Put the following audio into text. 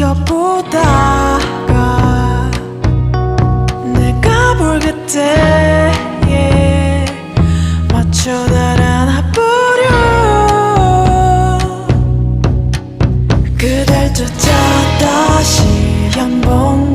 지켜보다가 내가 볼 그때에 맞춰 달아나 버려. 그댈 쫓아 다시 연봉